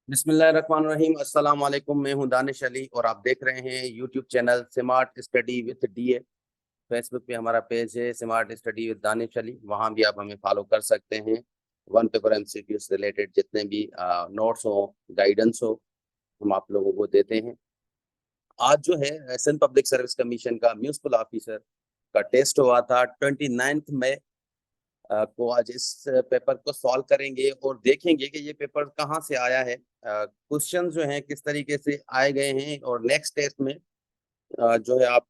बिस्मिल्लाहिर्रहमानिर्रहीम। अस्सलाम वालेकुम। मैं हूं दानिश अली और आप देख रहे हैं YouTube channel smart study with DA. Facebook पे हमारा पेज है smart study with Danish Ali, वहां भी आप हमें फॉलो कर सकते हैं। वन पेपर एमसीक्यू से रिलेटेड जितने भी नोट्स हो, गाइडेंस हो, हम आप लोगों को देते हैं। आज जो है एसएन पब्लिक सर्विस कमीशन का म्यूनिसिपल ऑफिसर का टेस्ट हुआ था 29 मई को। आज इस पेपर को सॉल्व करेंगे और देखेंगे कि ये पेपर कहाँ से आया है, क्वेश्चन जो हैं किस तरीके से आए गए हैं, और नेक्स्ट टेस्ट में जो है आप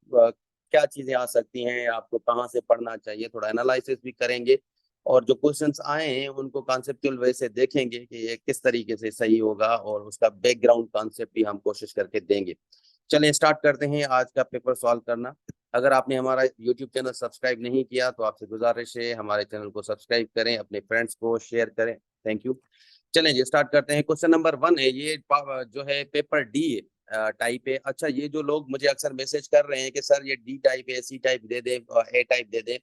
क्या चीजें आ सकती हैं, आपको कहाँ से पढ़ना चाहिए, थोड़ा एनालिसिस भी करेंगे। और जो क्वेश्चंस आए हैं उनको कॉन्सेप्चुअल वे से देखेंगे कि ये किस तरीके से सही होगा, और उसका बैकग्राउंड कॉन्सेप्ट भी हम कोशिश करके देंगे। चलिए स्टार्ट करते हैं आज का पेपर सॉल्व करना। अगर आपने हमारा यूट्यूब चैनल सब्सक्राइब नहीं किया तो आपसे गुजारिश है हमारे चैनल को सब्सक्राइब करें, अपने फ्रेंड्स को शेयर करें। Thank you. चलें जी स्टार्ट करते हैं। क्वेश्चन नंबर 1 है, ये जो है पेपर डी टाइप है। अच्छा, ये जो लोग मुझे अक्सर मैसेज कर रहे हैं कि सर ये डी टाइप है, सी टाइप दे दे, ए टाइप दे दे।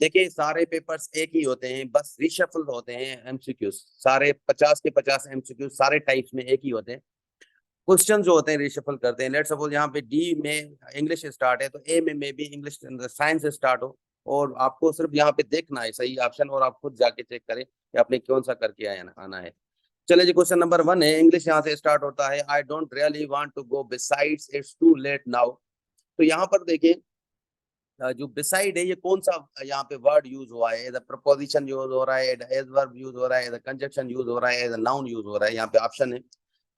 देखिए सारे पेपर्स एक ही होते हैं, बस रिशफल होते हैं एमसीक्यूज। सारे 50 के 50 एमसीक्यूज सारे टाइप्स में एक ही होते हैं। क्वेश्चन जो होते हैं रिशफल करते हैं। लेट सपोज यहाँ पे डी में इंग्लिश स्टार्ट है तो ए में भी इंग्लिश साइंस स्टार्ट हो, और आपको सिर्फ यहाँ पे देखना है सही ऑप्शन, और आप खुद जाके चेक करें कि आपने कौन सा करके आना है। चलिए जी क्वेश्चन नंबर 1 है, इंग्लिश यहाँ से स्टार्ट होता है। I don't really want to go besides, it's too late now. तो यहाँ पर देखिए जो बिसाइड है ये कौन सा यहाँ पे वर्ड यूज हुआ है। एज प्रपोजिशन यूज हो रहा है, एज वर्ब यूज हो रहा है, एज कंजक्शन यूज हो रहा है, एज नाउन यूज हो रहा है। यहाँ पे ऑप्शन है।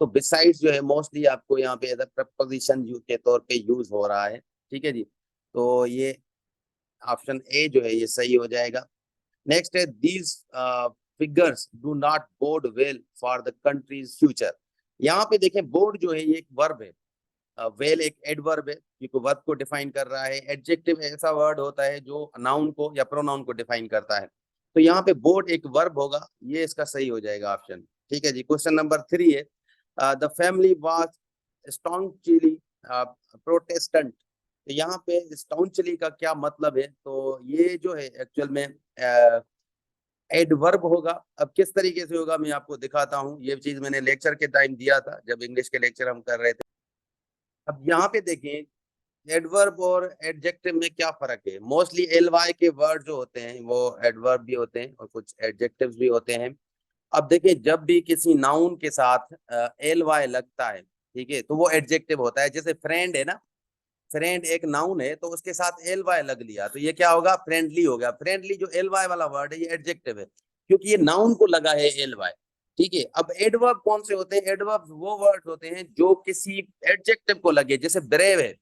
तो बिसाइड्स जो है मोस्टली आपको यहाँ पे एज प्रपोजिशन के तौर पे यूज हो रहा है। ठीक है जी, तो ये ऑप्शन ए जो है ये सही हो जाएगा। नेक्स्ट है these figures do not bode well for the country's future. यहाँ पे देखें बोर्ड जो है ये एक वर्ब है, वेल एक एडवर्ब है क्योंकि वर्ब को डिफाइन कर रहा है। एडजेक्टिव ऐसा वर्ड होता है जो नाउन को या प्रोनाउन को डिफाइन करता है। तो यहाँ पे बोर्ड एक वर्ब होगा, ये इसका सही हो जाएगा ऑप्शन। ठीक है जी, क्वेश्चन नंबर 3 है, द फैमिली वाज स्टॉन्चली प्रोटेस्टेंट। तो यहाँ पे स्टॉन्चली का क्या मतलब है, तो ये जो है एक्चुअल में एडवर्ब होगा। अब किस तरीके से होगा मैं आपको दिखाता हूँ। ये चीज मैंने लेक्चर के टाइम दिया था जब इंग्लिश के लेक्चर हम कर रहे थे। अब यहाँ पे देखें एडवर्ब और एडजेक्टिव में क्या फर्क है। मोस्टली एल वाई के वर्ड जो होते हैं वो एडवर्ब भी होते हैं और कुछ एडजेक्टिव्स भी होते हैं। अब देखिए जब भी किसी नाउन के साथ एल वाई लगता है, ठीक है, तो वो एडजेक्टिव होता है। जैसे फ्रेंड है ना, फ्रेंड एक नाउन है तो उसके साथ एल वाई लग लिया तो ये क्या होगा, फ्रेंडली हो गया। फ्रेंडली जो एल वाई वाला वर्ड है ये एडजेक्टिव है क्योंकि ये नाउन को लगा है एल वाई। ठीक है, अब एडवर्ब कौन से होते हैं, एडवर्ब वो वर्ड होते हैं जो किसी एडजेक्टिव को लगे। जैसे ब्रेव है,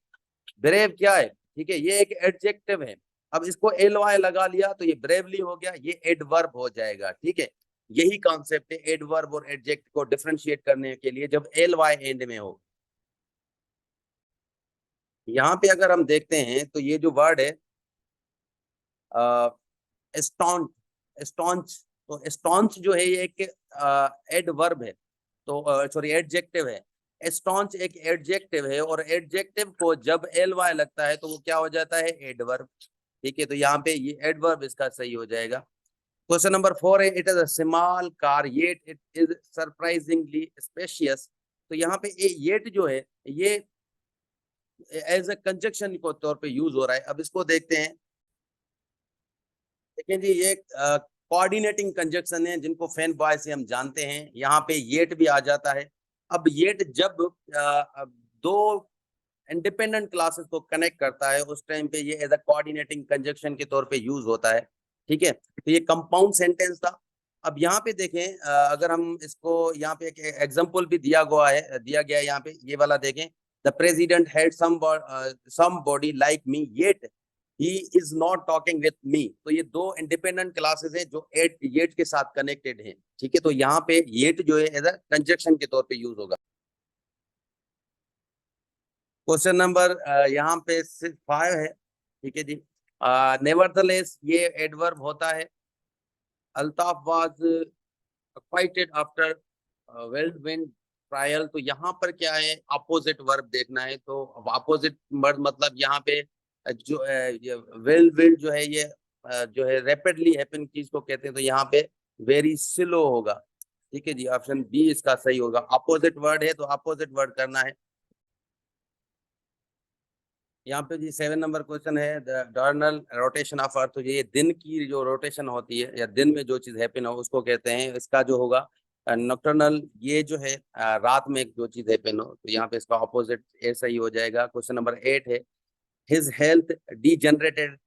ब्रेव क्या है, ठीक है, ये एक एडजेक्टिव है। अब इसको एल वाई लगा लिया तो ये ब्रेवली हो गया, ये एडवर्ब हो जाएगा। ठीक है, यही कॉन्सेप्ट है एडवर्ब और एडजेक्ट को डिफरेंशिएट करने के लिए जब एल वाई एंड में हो। यहाँ पे अगर हम देखते हैं तो ये जो वर्ड है स्टॉन्च, स्टॉन्च, तो स्टॉन्च जो है ये एक एडवर्ब है, तो सॉरी एडजेक्टिव है। स्टॉन्च एक एडजेक्टिव है और एडजेक्टिव को जब एल वाई लगता है तो वो क्या हो जाता है, एडवर्ब। ठीक है, तो यहाँ पे ये एडवर्ब इसका सही हो जाएगा। क्वेश्चन नंबर 4 है, it is a small car yet it is surprisingly spacious. तो यहाँ पे येट जो है ये एज ए कंजक्शन को तौर पे यूज हो रहा है। अब इसको देखते हैं। देखिए जी ये कोऑर्डिनेटिंग कंजक्शन है जिनको फैन बॉय से हम जानते हैं। यहाँ पे येट भी आ जाता है। अब येट जब दो इंडिपेंडेंट क्लासेस को कनेक्ट करता है उस टाइम पे ये एज अ कोऑर्डिनेटिंग कंजक्शन के तौर पे यूज होता है। ठीक है, तो ये कंपाउंड सेंटेंस था। अब यहाँ पे देखें अगर हम इसको यहाँ पे एक एग्जांपल भी दिया गया है यहाँ पे, ये वाला देखें। The president had somebody like me yet he is not talking with me. तो ये दो इंडिपेंडेंट क्लासेस हैं जो येट के साथ कनेक्टेड हैं। ठीक है, तो यहाँ पे येट जो है एज अ कंजक्शन के तौर पे यूज होगा। क्वेश्चन नंबर यहाँ पे सिर्फ 5 है। ठीक है जी, नेवरदलेस ये एडवर्ब होता है। अल्ताफ वाज क्वाइटेड आफ्टर वेल्डविन ट्रायल। तो यहाँ पर क्या है, अपोजिट वर्ब देखना है। तो अपोजिट वर्ब मतलब यहाँ पे जो वेल्डविन जो है ये जो है रैपिडली हैपन चीज को कहते हैं, तो यहाँ पे वेरी स्लो होगा। ठीक है जी, ऑप्शन बी इसका सही होगा। अपोजिट वर्ड है तो अपोजिट वर्ड करना है। यहाँ पे जी 7 नंबर क्वेश्चन है, the diurnal rotation of earth. तो ये दिन की जो रोटेशन होती है या दिन में जो चीज हैपन हो उसको कहते हैं। इसका जो होगा नॉक्टर्नल, ये जो है रात में जो चीज हैपन हो, तो यहाँ पे इसका ऑपोजिट ए सही हो जाएगा। क्वेश्चन नंबर 8 है, his health degenerated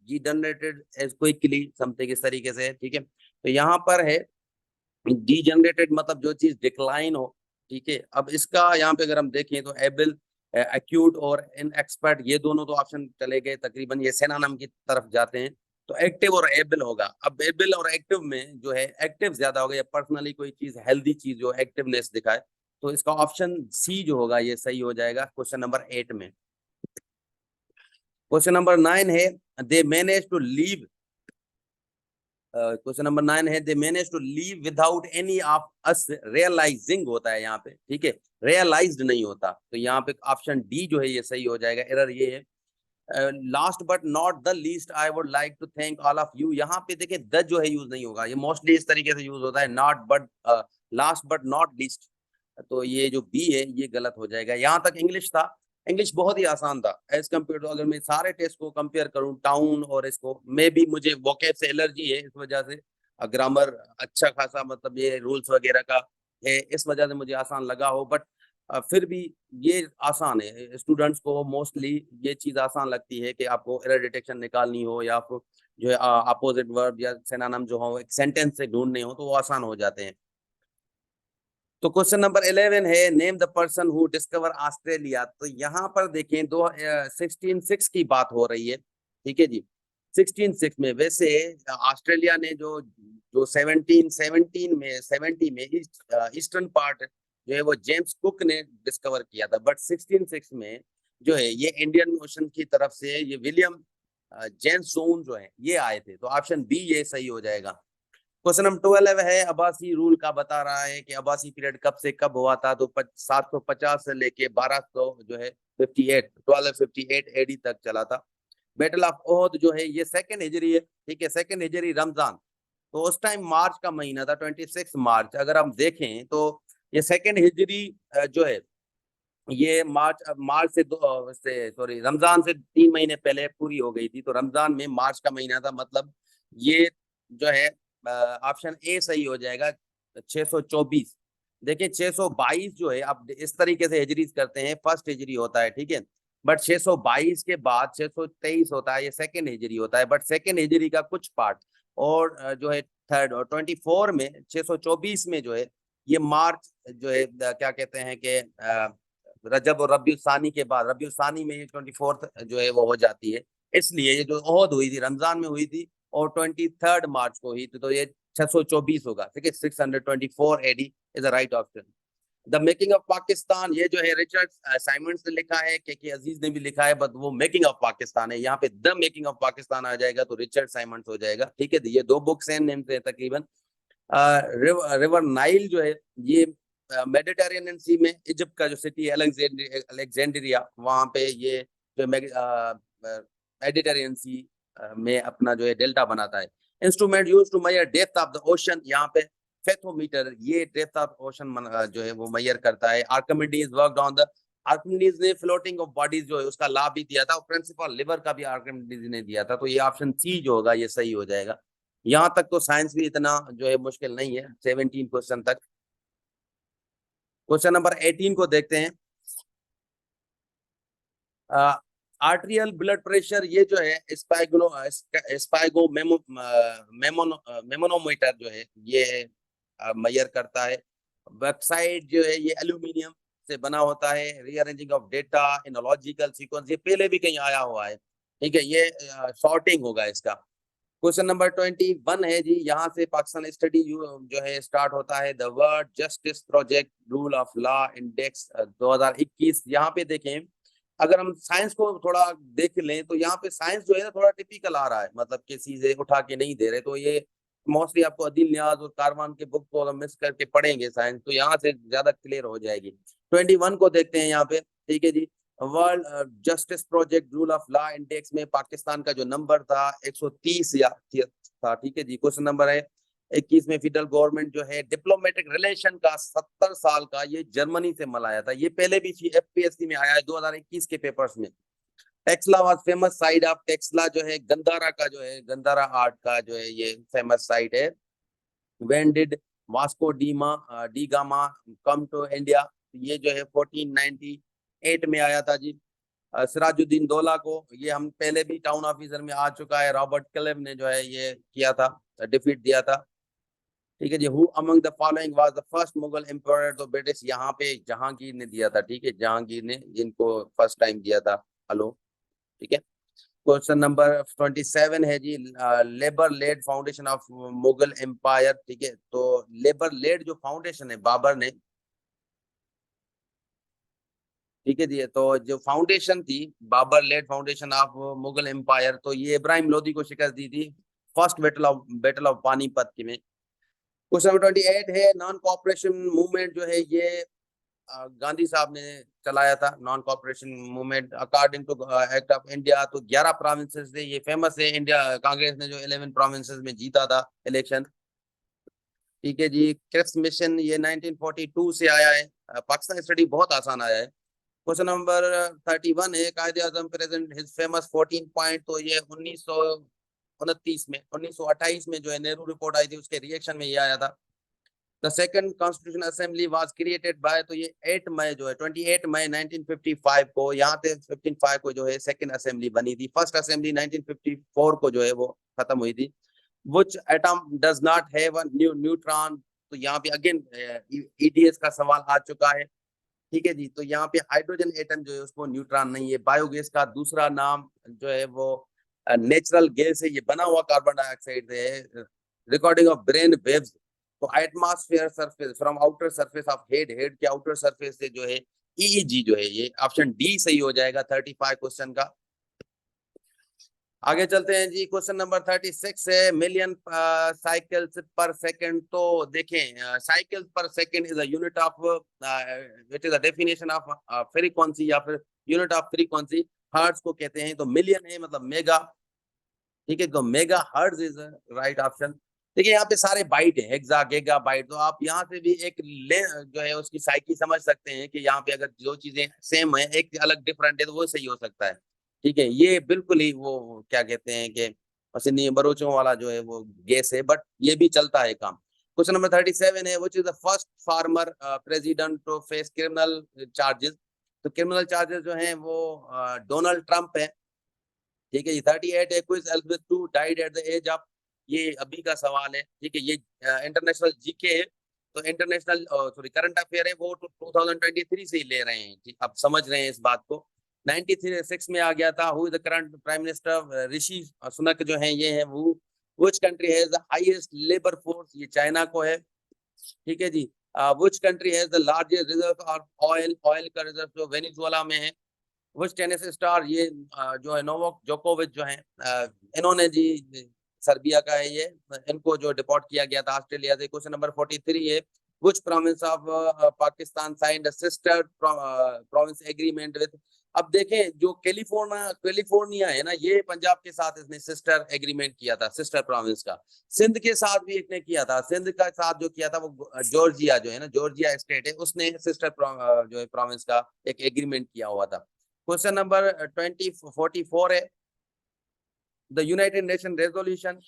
degenerated as quickly something, इस तरीके से है, ठीक है। तो यहाँ पर है डीजनरेटेड मतलब जो चीज डिक्लाइन हो, ठीक है। अब इसका यहाँ पे अगर हम देखें तो एबल, एक्यूट और इन एक्सपर्ट, ये दोनों तो ऑप्शन चले गए तकरीबन, ये सिनोनिम की तरफ जाते हैं। तो एक्टिव और एबल होगा। अब एबल और एक्टिव में जो है एक्टिव ज्यादा होगा, या पर्सनली कोई चीज हेल्दी चीज जो एक्टिवनेस दिखाए, तो इसका ऑप्शन सी जो होगा ये सही हो जाएगा क्वेश्चन नंबर 8 में। क्वेश्चन नंबर 9 है, they manage to leave, question number 9 है, they manage to leave without any of us realising होता है यहाँ पे, ठीक है, रियलाइज्ड नहीं होता। तो यहाँ पे ऑप्शन डी जो है ये सही हो जाएगा। एरर ये है, last but not the least I would like to thank all of you. यहाँ पे देखिए द जो है यूज नहीं होगा, ये मोस्टली इस तरीके से यूज होता है, not but, last but not least. तो ये जो बी है ये गलत हो जाएगा। यहाँ तक इंग्लिश था, इंग्लिश बहुत ही आसान था एज कम्पेयर टू, अगर मैं सारे टेस्ट को कंपेयर करूं टाउन और इसको, मे भी मुझे वोकैब से एलर्जी है इस वजह से, ग्रामर अच्छा खासा मतलब ये रूल्स वगैरह का है, इस वजह से मुझे आसान लगा हो, बट फिर भी ये आसान है। स्टूडेंट्स को मोस्टली ये चीज आसान लगती है कि आपको एरर डिटेक्शन निकालनी हो, या आपको जो है अपोजिट वर्ब या सिनोनिम जो हो एक सेंटेंस से ढूंढने हो, तो वो आसान हो जाते हैं। तो क्वेश्चन नंबर 11 है, name the person who discover Australia. तो यहाँ पर देखें, 1606 की बात हो रही है, ठीक है जी। 1606 में वैसे ऑस्ट्रेलिया ने जो जो 1717 में 70 में ईस्टर्न पार्ट जो है वो जेम्स कुक ने डिस्कवर किया था, बट 1606 में जो है ये इंडियन ओशन की तरफ से ये विलियम जेम्स जोन जो है ये आए थे। तो ऑप्शन बी ये सही हो जाएगा। क्वेश्चन नंबर 12 है, अब्बासी रूल का बता रहा है कि अब्बासी पीरियड कब से कब हुआ था। तो 750 से लेके 1200 जो है 58 1258 एडी तक चला था। बैटल ऑफ ओहद जो है ये सेकंड हिजरी है, ठीक है, सेकंड हिजरी रमजान। तो उस टाइम मार्च का महीना था, 26 मार्च। अगर हम देखें तो ये सेकंड हिजरी जो है ये मार्च से सॉरी रमजान से 3 महीने पहले पूरी हो गई थी। तो रमजान में मार्च का महीना था, मतलब ये जो है ऑप्शन ए सही हो जाएगा 624। देखिए 622 जो है आप इस तरीके से हिजरीज करते हैं, फर्स्ट हिजरी होता है, ठीक है, बट 622 के बाद 623 होता है, ये सेकेंड हिजरी होता है। बट सेकेंड हिजरी का कुछ पार्ट और जो है थर्ड और 24 में 624 में जो है ये मार्च जो है क्या कहते हैं कि रजब और रबी सानी के बाद, रबी सानी में ये 24 जो है वो हो जाती है। इसलिए ये जो ओहद हुई थी रमजान में हुई थी और 23 मार्च को हुई थी, तो ये 624 होगा, ठीक है। 624 AD is the right option. The making of Pakistan, ये जो है रिचर्ड साइमंड्स ने लिखा है, के अजीज ने भी लिखा है, बट वो मेकिंग ऑफ पाकिस्तान है। यहाँ पे द मेकिंग ऑफ पाकिस्तान आ जाएगा तो रिचर्ड साइमंड्स हो जाएगा, ठीक है। ये दो बुक सेम नेम से तकरीबन। रिवर नाइल जो है ये मेडिटेरेनियन सी में इजिप्ट का जो सिटी है अलेक्जेंड्रिया, वहां पे ये जो मेडिटेरेनियन सी में अपना जो है डेल्टा बनाता है। Instrument use to measure depth of the ocean, यहाँ पे फेथोमीटर ये डेप्थ ऑफ ओशन जो है वो मेजर करता है। Archimedes worked on the, Archimedes ने फ्लोटिंग ऑफ बॉडीज जो है उसका लाभ भी दिया था, और प्रिंसिपल लिवर का भी आर्किमिडीज ने दिया था। तो ये ऑप्शन सी जो होगा ये सही हो जाएगा। यहाँ तक तो साइंस भी इतना जो है मुश्किल नहीं है, 17 क्वेश्चन तक। क्वेश्चन नंबर 18 को देखते हैं। आर्टेरियल ब्लड प्रेशर, ये जो है स्पाइगो मेमोनोमीटर जो है ये मेजर करता है। वेबसाइट जो है ये एल्यूमिनियम से बना होता है। Rearranging of data in logical sequence, ये पहले भी कहीं आया हुआ है, ठीक है, ये सॉर्टिंग होगा इसका। क्वेश्चन नंबर 21 है जी, यहाँ से पाकिस्तान स्टडी जो है स्टार्ट होता है। The world Justice Project Rule of Law index 2021। यहाँ पे देखें, अगर हम साइंस को थोड़ा देख लें तो यहाँ पे साइंस जो है ना थोड़ा टिपिकल आ रहा है, मतलब किसी से उठा के नहीं दे रहे। तो ये मोस्टली आपको अदील नियाज और कारवान के बुक को अगर मिस करके पढ़ेंगे साइंस, तो यहाँ से ज्यादा क्लियर हो जाएगी। 21 को देखते हैं यहाँ पे, ठीक है जी। World Justice Project Rule of Law Index में पाकिस्तान का जो नंबर था 130 या था, ठीक है जी। क्वेश्चन नंबर है 21 में फेडरल गवर्नमेंट जो है डिप्लोमेटिक रिलेशन का 70 साल का ये जर्मनी से मनाया था। ये पहले भी एफपीएससी में आया है 2021 के पेपर्स में। Taxila was famous site of Taxila जो है गंधारा का जो है गंधारा आर्ट का जो है ये फेमस साइट है। When did Vasco da Gama come to India, ये जो है 1498 में आया था जी। सिराजुद्दीन दौला को, ये हम पहले भी टाउन ऑफिसर में आ चुका है, रॉबर्ट क्लेव ने जो है ये किया था, डिफीट दिया था। ठीक है जी। Who among the following was the first Mughal empire, तो ब्रिटिश यहाँ पे जहांगीर ने दिया था। ठीक है, जहांगीर ने इनको फर्स्ट टाइम दिया था। हेलो, ठीक है। क्वेश्चन नंबर 27 है जी, labour laid foundation of Mughal empire. ठीक है, तो लेबर लेड जो फाउंडेशन है बाबर ने, ठीक है जी, तो जो फाउंडेशन थी Babur laid foundation of Mughal empire, तो ये इब्राहिम लोदी को शिकस्त दी थी फर्स्ट बैटल ऑफ पानीपत की में। क्वेश्चन नंबर 28 है, नॉन कॉपरेशन मूवमेंट जो है ये गांधी साहब ने चलाया था। Non cooperation movement according to act of India, तो 11 प्रोविंसेस थे, ये फेमस है। इंडिया कांग्रेस ने जो 11 प्रोविंसेस में जीता था इलेक्शन। ठीक है जी। क्रिप्स मिशन ये 1942 से आया है। पाकिस्तान स्टडी बहुत आसान आया है। क्वेश्चन नंबर 31 है, कायदे आजम प्रेजेंट हिज फेमस 14 पॉइंट, तो ये 1929 में 1928 में जो है नेहरू रिपोर्ट आई थी उसके रिएक्शन में ये आया था। The second constitution assembly was created by, तो ये 8 मई जो है 28 मई 1955 को, यहाँ पे 55 को जो है सेकंड असेंबली बनी थी। फर्स्ट असेंबली 1954 को जो है वो खत्म हुई थी। Which atom does not have a neutron, तो यहाँ पे अगेन ईडीएस का सवाल आ चुका है। ठीक है जी, तो यहाँ पे हाइड्रोजन एटम जो है उसको न्यूट्रॉन नहीं है। बायोगैस का दूसरा नाम जो है वो नेचुरल गैस है, ये बना हुआ कार्बन डाइऑक्साइड है। रिकॉर्डिंग ऑफ ब्रेन वेव्स, तो atmosphere surface from outer surface of head, head के आउटर सरफेस से जो है ईईजी जो है, ये ऑप्शन डी सही हो जाएगा 35 क्वेश्चन का। आगे चलते हैं जी। क्वेश्चन नंबर 36 है, मिलियन साइकिल्स पर सेकंड, तो देखें साइकिल पर second is a unit of, it is a definition of frequency या फिर यूनिट ऑफ फ्रीक्वेंसी, हर्ट्ज को कहते हैं। तो मिलियन है मतलब मेगा। ठीक है, तो mega hertz is right option. देखिए यहाँ पे सारे बाइट है, हेक्सा गीगा बाइट, तो आप यहाँ से भी एक ले जो है उसकी साइकी समझ सकते हैं कि यहाँ पे अगर जो चीजें सेम है एक अलग डिफरेंट है तो वो सही हो सकता है। ठीक है, ये बिल्कुल ही वो क्या कहते हैं कि पसीनी बरूचों वाला जो है वो गैस है, बट ये भी चलता है काम। क्वेश्चन नंबर 37 है, which is the first former president to face criminal charges, तो क्रिमिनल चार्जेस जो है वो डोनाल्ड ट्रंप है। ठीक है, ये 38 है, quiz Elizabeth two died at the age of, ये अभी का सवाल है। ठीक है, ये इंटरनेशनल जीके है, तो इंटरनेशनल सॉरी करंट अफेयर है, वो 2023 से ही ले रहे हैं। ठीक, आप समझ रहे हैं इस बात को। 96 में आ गया था। Who is the current prime minister, Rishi Sunak जो है ये है वो। Which country has the highest labour force, ये चाइना को है। ठीक है जी। Which country has the largest reserve of oil, oil का रिजर्व जो वेनेजुएला में है। व्हिच टेनिस स्टार, ये जो है नोवाक जोकोविच जो है, इन्होंने जी सर्बिया का है ये, इनको जो डिपोर्ट किया गया था ऑस्ट्रेलिया से। क्वेश्चन नंबर 43 है, which province of Pakistan signed a sister province agreement with, अब देखें जो कैलिफोर्निया है ना, ये पंजाब के साथ इसने सिस्टर एग्रीमेंट किया था, सिस्टर प्रोविंस का। सिंध के साथ भी इसने किया था, सिंध का साथ जो किया था वो जॉर्जिया जो है ना, जॉर्जिया स्टेट है, उसने सिस्टर जो है प्रोविंस का एक एग्रीमेंट किया हुआ था। क्वेश्चन नंबर 44 है, द यूनाइटेड नेशन रेजोल्यूशन,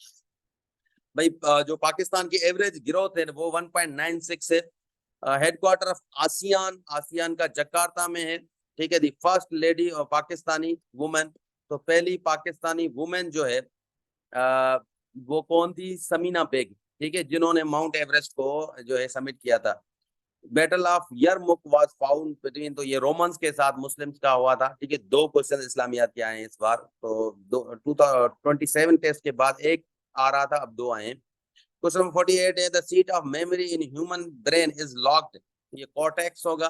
भाई जो पाकिस्तान की एवरेज ग्रोथ है वो 1.96 है। हेडक्वार्टर ऑफ आसियान, आसियान का जकार्ता में है। ठीक है, दी फर्स्ट लेडी और पाकिस्तानी वुमेन, तो पहली पाकिस्तानी वुमेन जो है वो कौन थी, समीना बेग। ठीक है, जिन्होंने माउंट एवरेस्ट को जो है समिट किया था। Battle of Yarmouk was found between, तो ये रोमन्स के साथ मुस्लिम्स का हुआ था। ठीक है, 2 क्वेश्चन इस्लामियात के आए हैं इस बार, तो 27 टेस्ट के बाद एक आ रहा था, अब 2 आए हैं। क्वेश्चन नंबर 48 है, the seat of memory in human brain is locked, ये कॉर्टेक्स होगा।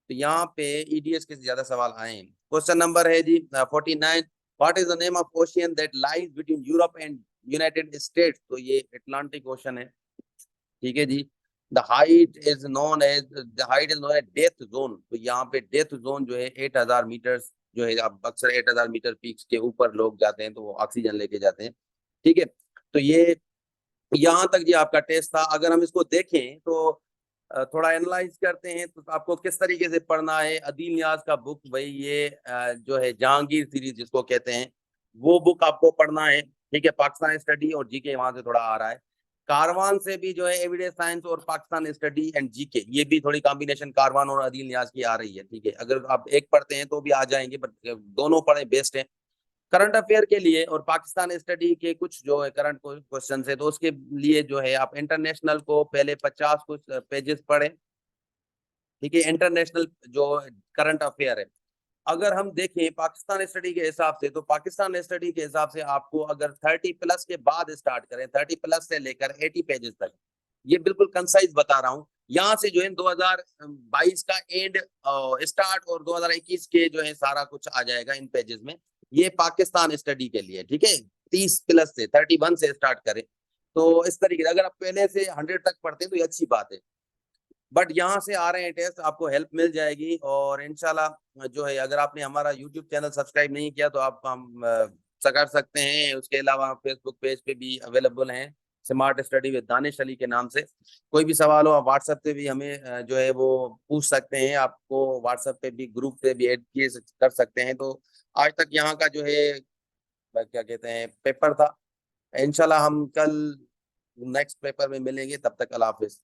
तो यहाँ पे ईडीएस के ज्यादा सवाल आए हैं। क्वेश्चन नंबर है जी 49, what is the name of ocean that lies between Europe and United States, तो ये अटलांटिक ओशन है। ठीक है जी। The height is known as, the height is known as death zone, तो यहाँ पे डेथ जोन जो है 8000 मीटर जो है, अब अक्सर 8000 मीटर पीक्स के ऊपर लोग जाते हैं तो वो ऑक्सीजन लेके जाते हैं। ठीक है, तो ये यहाँ तक जी आपका टेस्ट था। अगर हम इसको देखें तो थोड़ा एनालाइज करते हैं तो आपको किस तरीके से पढ़ना है। अदील नियाज का बुक, भाई ये जो है जहांगीर सीरीज जिसको कहते हैं, वो बुक आपको पढ़ना है। ठीक है, पाकिस्तान स्टडी और जीके वहां से थोड़ा आ रहा है। कारवान से भी जो है एविडेंस साइंस और पाकिस्तान स्टडी एंड जीके, ये भी थोड़ी कॉम्बिनेशन कारवान और अदील नियाज की आ रही है। ठीक है, अगर आप एक पढ़ते हैं तो भी आ जाएंगे, बट दोनों पढ़े बेस्ट है। करंट अफेयर के लिए और पाकिस्तान स्टडी के कुछ जो है करंट क्वेश्चन है, तो उसके लिए जो है आप इंटरनेशनल को पहले 50 कुछ पेजेस पढ़ें। ठीक है, इंटरनेशनल जो करंट अफेयर है। अगर हम देखें पाकिस्तान स्टडी के हिसाब से, तो पाकिस्तान स्टडी के हिसाब से आपको अगर 30 प्लस के बाद स्टार्ट करें, 30 प्लस से लेकर 80 पेजेस तक, ये बिल्कुल कंसाइज बता रहा हूँ। यहाँ से जो है 2022 का एंड स्टार्ट और 2021 के जो है सारा कुछ आ जाएगा इन पेजेस में। ये पाकिस्तान स्टडी के लिए। ठीक है, 30 प्लस से 31 से स्टार्ट करें, तो इस तरीके से अगर आप पहले से 100 तक पढ़ते हैं तो ये अच्छी बात है। बट यहाँ से आ रहे हैं टेस्ट, आपको हेल्प मिल जाएगी। और इंशाल्लाह जो है, अगर आपने हमारा यूट्यूब चैनल सब्सक्राइब नहीं किया तो आप हम कर सकते हैं। उसके अलावा फेसबुक पेज पे भी अवेलेबल हैं, smart study with Danish Ali के नाम से। कोई भी सवाल हो आप व्हाट्सएप पे भी हमें जो है वो पूछ सकते हैं। आपको व्हाट्सएप पे भी, ग्रुप पे भी ऐड किए कर सकते हैं। तो आज तक यहाँ का जो है क्या कहते हैं पेपर था। इंशाल्लाह हम कल नेक्स्ट पेपर में मिलेंगे, तब तक अल्लाह हाफिज।